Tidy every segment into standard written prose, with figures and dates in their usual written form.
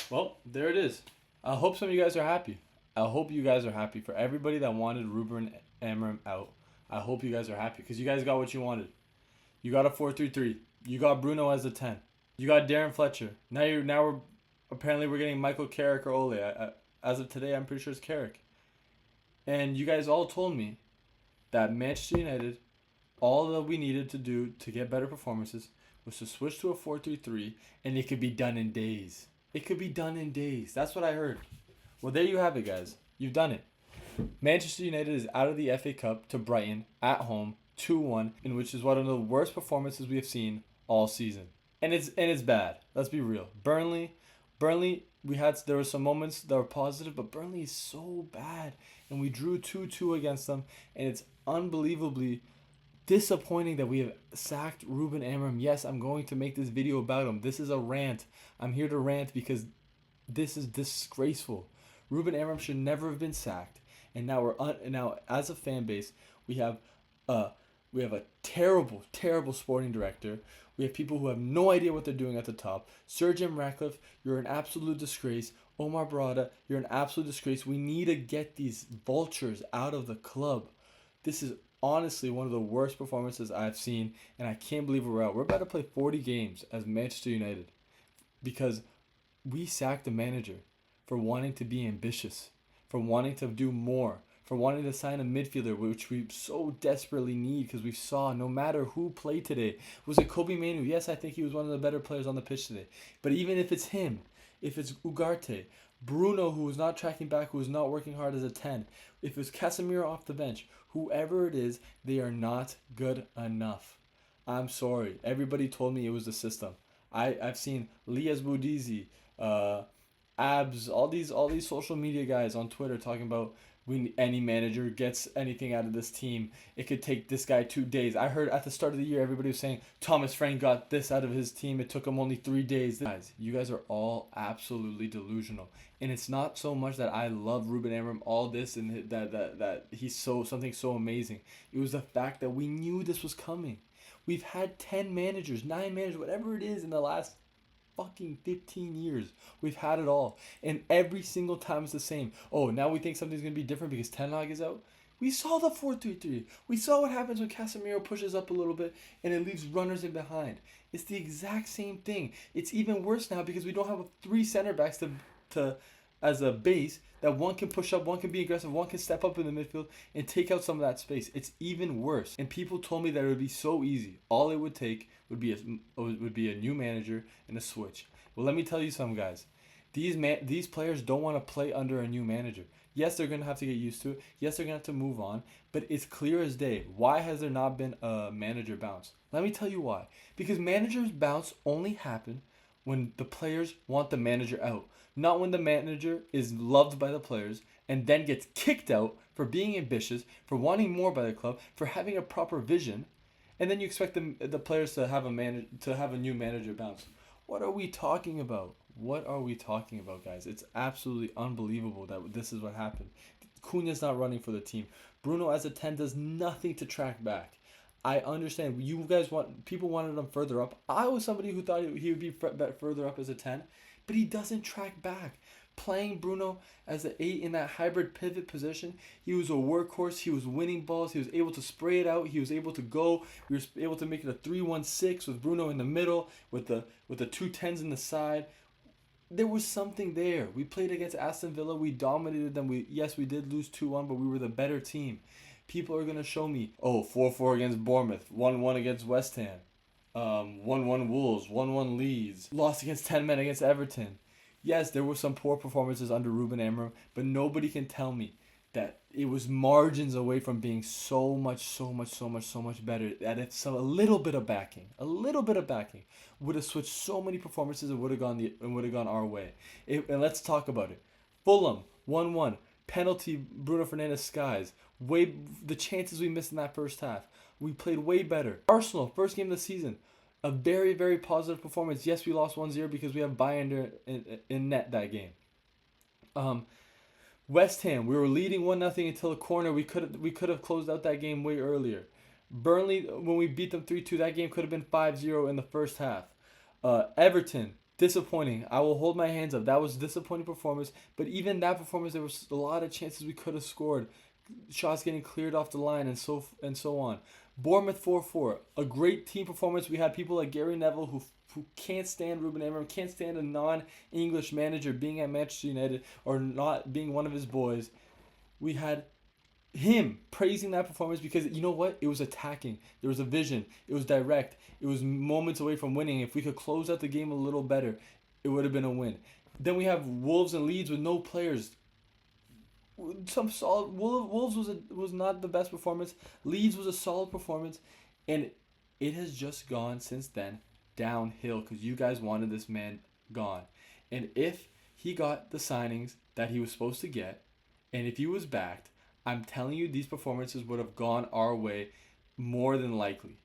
Well, there it is. I hope some of you guys are happy. I hope you guys are happy. For everybody that wanted Ruben Amorim out, I hope you guys are happy because you guys got what you wanted. You got a 4-3-3. You got Bruno as a 10. You got Darren Fletcher. Now we're apparently we're getting Michael Carrick or Ole. As of today, I'm pretty sure it's Carrick. And you guys all told me that Manchester United, all that we needed to do to get better performances was to switch to a 4-3-3, and it could be done in days. It could be done in days. That's what I heard. Well, there you have it, guys. You've done it. Manchester United is out of the FA Cup to Brighton at home 2-1, in which is one of the worst performances we have seen all season. And it's bad. Let's be real. Burnley there were some moments that were positive, but Burnley is so bad. And we drew 2-2 against them, and it's unbelievably disappointing that we have sacked Ruben Amorim. Yes, I'm going to make this video about him. This is a rant. I'm here to rant because this is disgraceful. Ruben Amorim should never have been sacked. And now as a fan base, we have uh we have a terrible, terrible sporting director. We have people who have no idea what they're doing at the top. Sir Jim Ratcliffe, you're an absolute disgrace. Omar Barada, you're an absolute disgrace. We need to get these vultures out of the club. This is honestly one of the worst performances I've seen, and I can't believe we're out. We're about to play 40 games as Manchester United because we sacked the manager for wanting to be ambitious, for wanting to do more, for wanting to sign a midfielder, which we so desperately need because we saw no matter who played today. Was it Kobe Manu? Yes, I think he was one of the better players on the pitch today. But even if it's him, if it's Ugarte, Bruno, who was not tracking back, who was not working hard as a 10, if it's Casemiro off the bench, whoever it is, they are not good enough. I'm sorry. Everybody told me it was the system. I've seen Lias Boudizi, Abs, all these social media guys on Twitter talking about any manager gets anything out of this team, it could take this guy 2 days. I heard at the start of the year everybody was saying Thomas Frank got this out of his team. It took him only 3 days. Guys, you guys are all absolutely delusional, and it's not so much that I love Ruben Amorim all this and that he's something so amazing. It was the fact that we knew this was coming. We've had 10 managers, 9 managers, whatever it is in the last fucking 15 years. We've had it all. And every single time it's the same. Oh, now we think something's going to be different because Ten Hag is out. We saw the 4-3-3. We saw what happens when Casemiro pushes up a little bit and it leaves runners in behind. It's the exact same thing. It's even worse now because we don't have 3 center backs to as a base that one can push up, one can be aggressive, one can step up in the midfield and take out some of that space. It's even worse. And people told me that it would be so easy. All it would take would be a new manager and a switch. Well, let me tell you something, guys. These players don't want to play under a new manager. Yes, they're going to have to get used to it. Yes, they're going to have to move on. But it's clear as day. Why has there not been a manager bounce? Let me tell you why. Because managers bounce only happen when the players want the manager out. Not when the manager is loved by the players and then gets kicked out for being ambitious, for wanting more by the club, for having a proper vision, and then you expect the players to have a new manager bounce. What are we talking about? What are we talking about, guys? It's absolutely unbelievable that this is what happened. Cunha's not running for the team. Bruno as a 10 does nothing to track back. I understand you guys people wanted him further up. I was somebody who thought he would be further up as a 10, but he doesn't track back. Playing Bruno as an 8 in that hybrid pivot position, he was a workhorse. He was winning balls. He was able to spray it out. He was able to go. We were able to make it a 3-1-6 with Bruno in the middle, with the 2 10s in the side. There was something there. We played against Aston Villa. We dominated them. We did lose 2-1, but we were the better team. People are going to show me, 4-4 against Bournemouth, 1-1 against West Ham, 1-1 Wolves, 1-1 Leeds, lost against 10 men against Everton. Yes, there were some poor performances under Ruben Amorim, but nobody can tell me that it was margins away from being so much better. That if a little bit of backing would have switched so many performances and would have gone our way. And let's talk about it. Fulham 1-1 penalty. Bruno Fernandes skies. The chances we missed in that first half. We played way better. Arsenal first game of the season. A very, very positive performance. Yes, we lost 1-0 because we have Bayern in net that game. West Ham, we were leading 1-0 until a corner. We could have closed out that game way earlier. Burnley, when we beat them 3-2, that game could have been 5-0 in the first half. Everton, Disappointing. I will hold my hands up. That was a disappointing performance. But even that performance, there was a lot of chances we could have scored. Shots getting cleared off the line and so on. Bournemouth 4-4. A great team performance. We had people like Gary Neville who can't stand Ruben Amorim, can't stand a non-English manager being at Manchester United or not being one of his boys. We had him praising that performance because you know what? It was attacking. There was a vision. It was direct. It was moments away from winning. If we could close out the game a little better, it would have been a win. Then we have Wolves and Leeds with no players. Some solid. Wolves was not the best performance. Leeds was a solid performance, and it has just gone since then downhill because you guys wanted this man gone. And if he got the signings that he was supposed to get, and if he was backed, I'm telling you, these performances would have gone our way more than likely.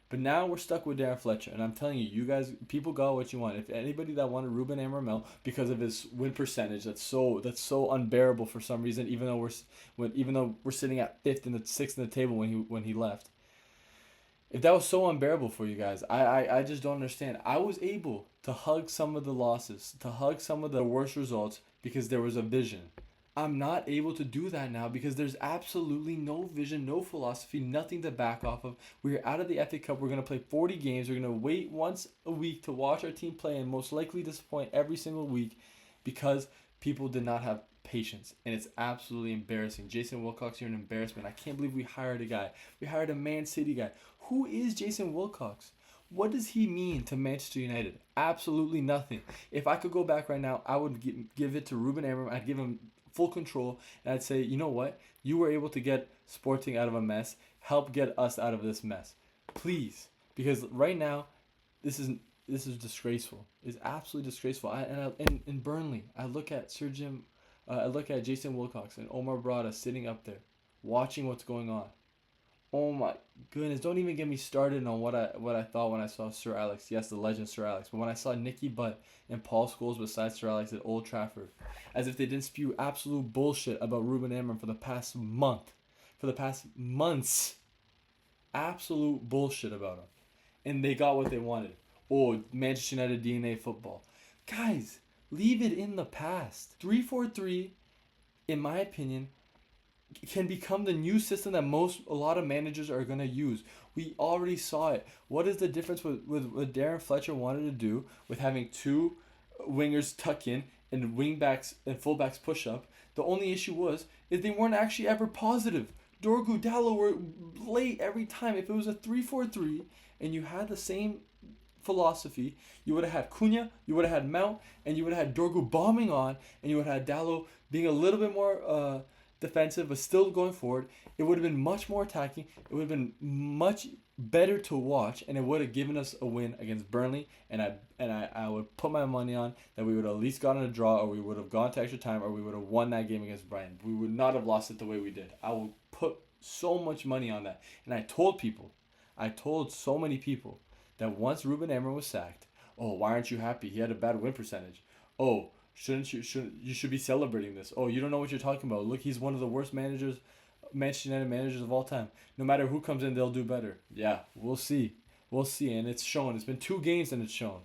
But now we're stuck with Darren Fletcher, and I'm telling you, you guys, people got what you want. If anybody that wanted Ruben Amorim because of his win percentage, that's so unbearable for some reason. Even though we're sitting at fifth and sixth in the table when he left. If that was so unbearable for you guys, I just don't understand. I was able to hug some of the losses, to hug some of the worst results because there was a vision. I'm not able to do that now because there's absolutely no vision, no philosophy, nothing to back off of. We're out of the FA Cup. We're going to play 40 games. We're going to wait once a week to watch our team play and most likely disappoint every single week because people did not have patience. And it's absolutely embarrassing. Jason Wilcox, you're an embarrassment. I can't believe we hired a guy. We hired a Man City guy. Who is Jason Wilcox? What does he mean to Manchester United? Absolutely nothing. If I could go back right now, I would give it to Ruben Amorim. I'd give him full control, and I'd say, you know what? You were able to get Sporting out of a mess. Help get us out of this mess, please. Because right now, this is disgraceful. It's absolutely disgraceful. In Burnley, I look at I look at Jason Wilcox and Omar Brada sitting up there, watching what's going on. Oh my goodness! Don't even get me started on what I thought when I saw Sir Alex. Yes, the legend Sir Alex. But when I saw Nicky Butt and Paul Scholes beside Sir Alex at Old Trafford, as if they didn't spew absolute bullshit about Ruben Amorim for the past months, absolute bullshit about him, and they got what they wanted. Oh, Manchester United DNA football, guys, leave it in the past. 3-4-3, in my opinion, can become the new system that a lot of managers are going to use. We already saw it. What is the difference with what Darren Fletcher wanted to do with having two wingers tuck in and wingbacks and fullbacks push up? The only issue is they weren't actually ever positive. Dorgu, Dallo were late every time. If it was a 3-4-3 and you had the same philosophy, you would have had Cunha, you would have had Mount, and you would have had Dorgu bombing on, and you would have had Dallo being a little bit more defensive but still going forward. It would have been much more attacking. It would have been much better to watch, and it would have given us a win against Burnley. And I would put my money on that we would have at least gotten a draw, or we would have gone to extra time, or we would have won that game against Brighton. We would not have lost it the way we did. I will put so much money on that. And I told so many people that once Ruben Amorim was sacked, oh, why aren't you happy? He had a bad win percentage. Oh, you should be celebrating this. Oh, you don't know what you're talking about. Look, he's one of the worst Manchester United managers of all time. No matter who comes in, they'll do better. Yeah, we'll see. And it's shown. It's been 2 games and it's shown.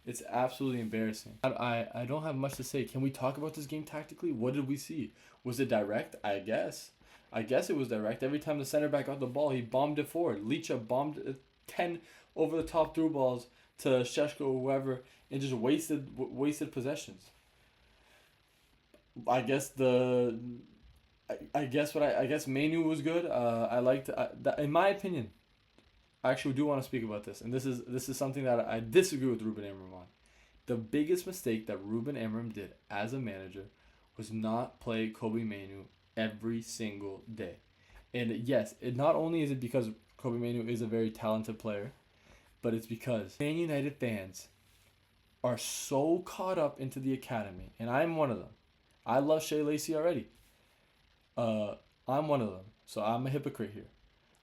It's absolutely embarrassing. I don't have much to say. Can we talk about this game tactically? What did we see? Was it direct? I guess it was direct. Every time the center back got the ball, he bombed it forward. Licha bombed 10 over the top through balls to Šeško or whoever, and just wasted possessions. I guess Mainu was good. I liked in my opinion. I actually do want to speak about this, and this is something that I disagree with Ruben Amorim on. The biggest mistake that Ruben Amorim did as a manager was not play Kobbie Mainoo every single day. And yes, it not only is it because Kobbie Mainoo is a very talented player, but it's because Man United fans are so caught up into the academy, and I'm one of them. I love Shea Lacey already. I'm one of them, so I'm a hypocrite here.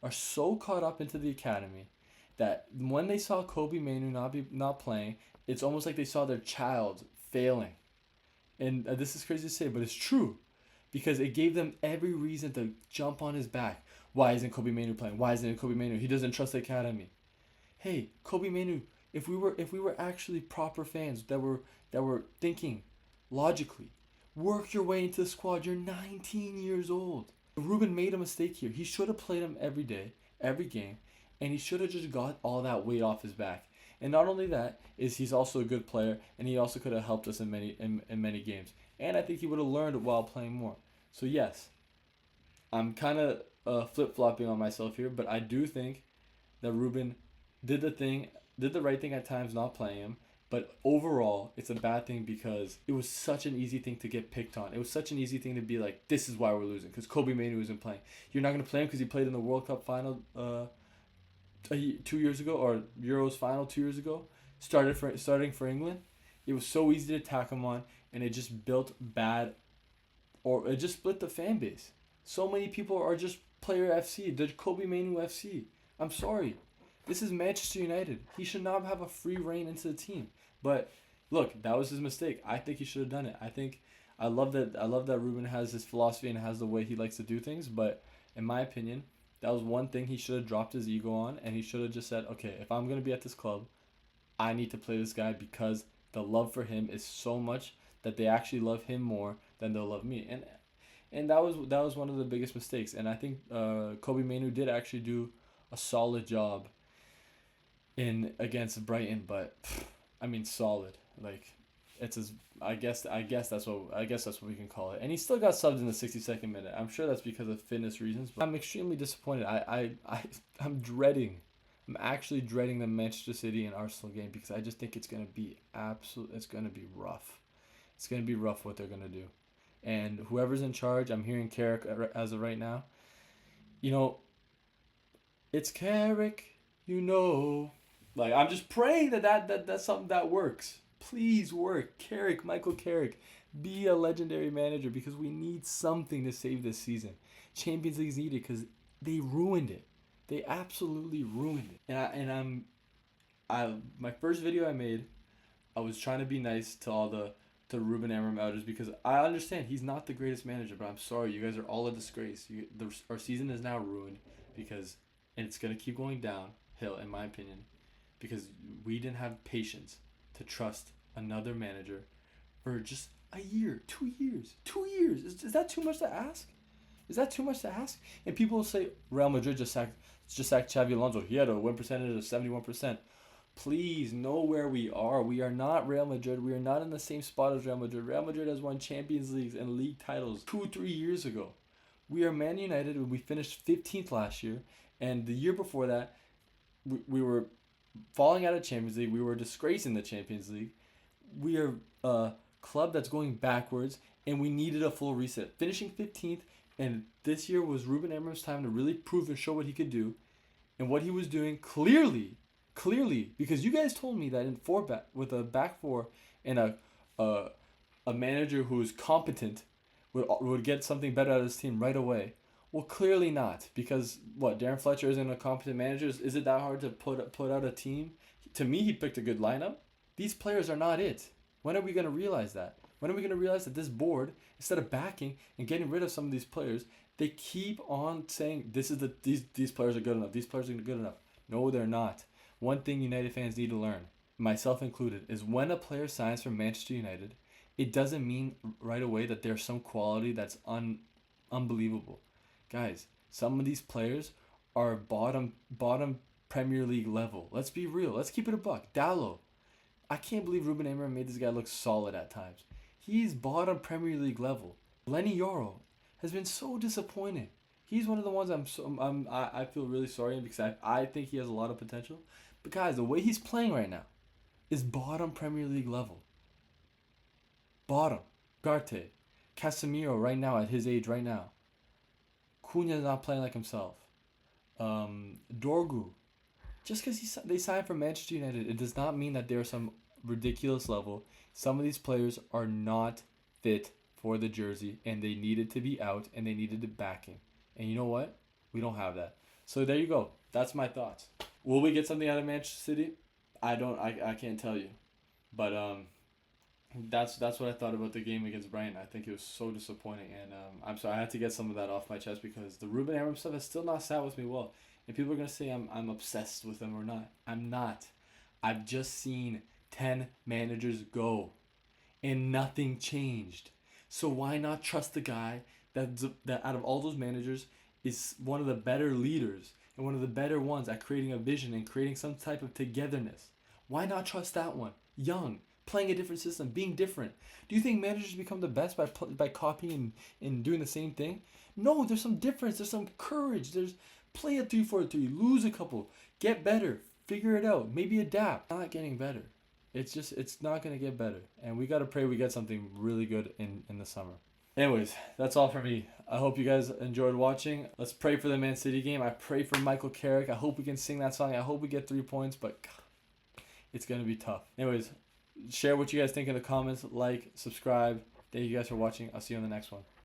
Are so caught up into the academy that when they saw Kobbie Mainoo not playing, it's almost like they saw their child failing. And this is crazy to say, but it's true. Because it gave them every reason to jump on his back. Why isn't Kobbie Mainoo playing? Why isn't Kobbie Mainoo? He doesn't trust the academy. Hey, Kobbie Mainoo, If we were actually proper fans that were thinking logically, work your way into the squad. You're 19 years old. Ruben made a mistake here. He should have played him every day, every game, and he should have just got all that weight off his back. And not only that, is he's also a good player, and he also could have helped us in many games. And I think he would have learned while playing more. So yes, I'm kind of flip flopping on myself here, but I do think that Ruben did the right thing at times, not playing him. But overall, it's a bad thing because it was such an easy thing to get picked on. It was such an easy thing to be like, this is why we're losing, because Kobe Mainoo isn't playing. You're not going to play him because he played in the World Cup final 2 years ago, or Euros final 2 years ago, starting for England. It was so easy to attack him on, and it just built bad, or it just split the fan base. So many people are just player FC. They're Kobe Mainoo FC. I'm sorry. This is Manchester United. He should not have a free reign into the team. But look, that was his mistake. I think he should have done it. I love that Ruben has his philosophy and has the way he likes to do things, but in my opinion, that was one thing he should have dropped his ego on, and he should have just said, "Okay, if I'm going to be at this club, I need to play this guy because the love for him is so much that they actually love him more than they'll love me." And that was one of the biggest mistakes. And I think Kobe Mainoo did actually do a solid job in against Brighton, but I mean solid. Like it's as I guess that's what we can call it. And he still got subbed in the 62nd minute. I'm sure that's because of fitness reasons, but I'm extremely disappointed. I'm dreading. I'm actually dreading the Manchester City and Arsenal game because I just think it's going to be it's going to be rough. It's going to be rough what they're going to do. And whoever's in charge, I'm hearing Carrick as of right now. You know, it's Carrick, you know. Like, I'm just praying that's something that works. Please work. Carrick, Michael Carrick, be a legendary manager because we need something to save this season. Champions League's needed because they ruined it. They absolutely ruined it. My first video I made, I was trying to be nice to Ruben Amorim outers because I understand he's not the greatest manager, but I'm sorry, you guys are all a disgrace. Our season is now ruined and it's gonna keep going downhill in my opinion, because we didn't have patience to trust another manager for just a year, 2 years. 2 years. Is that too much to ask? Is that too much to ask? And people will say Real Madrid just sacked Xavi Alonso. He had a win percentage of 71%. Please know where we are. We are not Real Madrid. We are not in the same spot as Real Madrid. Real Madrid has won Champions Leagues and league titles 2-3 years ago. We are Man United, and we finished 15th last year. And the year before that, we were falling out of Champions League. We were disgracing the Champions League. We are a club that's going backwards, and we needed a full reset. Finishing 15th, and this year was Ruben Amorim's time to really prove and show what he could do, and what he was doing clearly, because you guys told me that with a back four and a manager who's competent would get something better out of his team right away. Well, clearly not, because Darren Fletcher isn't a competent manager. Is it that hard to put out a team? To me, he picked a good lineup. These players are not it. When are we going to realize that? When are we going to realize that this board, instead of backing and getting rid of some of these players, they keep on saying these players are good enough. These players are good enough. No, they're not. One thing United fans need to learn, myself included, is when a player signs for Manchester United, it doesn't mean right away that there's some quality that's unbelievable. Guys, some of these players are bottom Premier League level. Let's be real. Let's keep it a buck. Dalot. I can't believe Ruben Amorim made this guy look solid at times. He's bottom Premier League level. Lenny Yoro has been so disappointing. He's one of the ones I feel really sorry because I think he has a lot of potential. But guys, the way he's playing right now is bottom Premier League level. Bottom. Garte. Casemiro right now at his age right now. Cunha's not playing like himself. Dorgu. Just because they signed for Manchester United, it does not mean that they're some ridiculous level. Some of these players are not fit for the jersey, and they needed to be out, and they needed the backing. And you know what? We don't have that. So there you go. That's my thoughts. Will we get something out of Manchester City? I can't tell you. But that's what I thought about the game against Brighton. I think it was so disappointing, and I'm sorry I had to get some of that off my chest because the Ruben Amorim stuff has still not sat with me well. And people are gonna say I'm obsessed with him or not. I'm not. I've just seen 10 managers go and nothing changed. So why not trust the guy that out of all those managers is one of the better leaders and one of the better ones at creating a vision and creating some type of togetherness? Why not trust that one? Young, playing a different system, being different. Do you think managers become the best by copying and doing the same thing? No, there's some difference. There's some courage. There's play a 3-4-3, lose a couple, get better, figure it out, maybe adapt. Not getting better. It's not gonna get better, and we gotta pray we get something really good in the summer. Anyways, that's all for me. I hope you guys enjoyed watching. Let's pray for the Man City game. I pray for Michael Carrick. I hope we can sing that song. I hope we get 3 points, but it's gonna be tough. Anyways, share what you guys think in the comments. Like, subscribe. Thank you guys for watching. I'll see you on the next one.